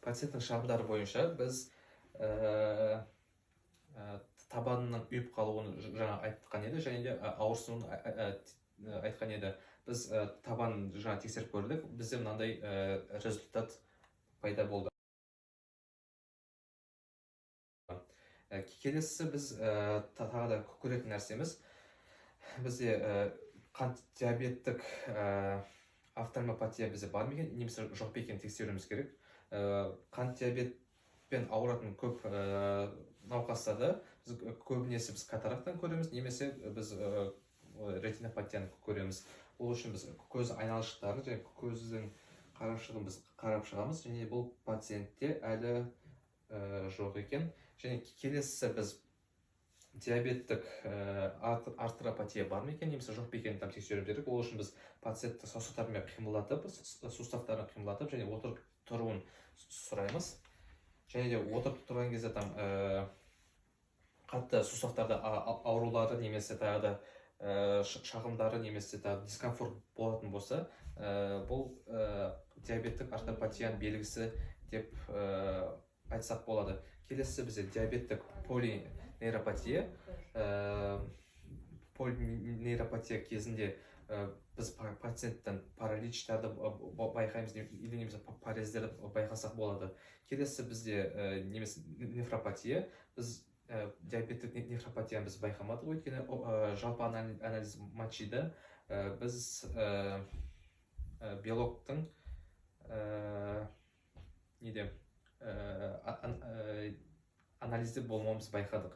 пациенттің шағымдары бойынша біз табанының ұйып қалуын жаңа айтқан еді, және де ауырсынуын айтқан еді. Біз табанын жаңа тексеріп көрдік, бізде мынандай результат пайда болды. Келесі біз тағы да көретін нәрсеміз, бізде қант диабеттік офтальмопатия бізде бар ма екен, немесе жоқ па екенін тексеруіміз керек. Қант диабетпен ауыратын көп науқастарда біз көбінесе біз катарактаны көреміз, немесе біз ретинопатияны көреміз. Ол үшін біз көз айналшықтарын және көздің қарашығын біз қарап шығамыз, және бұл пациентте әлі жоқ екен. Және келесі біз диабеттік артропатия бар ма екен, немесе жоқ па екенін тексеру керек. Ол үшін біз пациентті саусақтарымен қимылдатып, суставтарын қимылдатып, және отырып тұруын сұраймыз. Және де отырып тұрған кезде қатты суставтарда аурулары, немесе тағы да шағымдары, немесе тағы дискомфорт болатын болса, бұл диабеттік артропатияның белгісі деп айтсақ болады. Келесі бізде диабеттік полинейропатия. Полинейропатия кезінде біз пациенттен параличтарды байқаймыз, немесе парездерді байқасақ болады. Келесі бізде немесе нефропатия. Біз диабеттік нефропатияны біз байқамадық, өйткені жалпы анализ мочида біз белоктың анализде болмауымыз байқадық.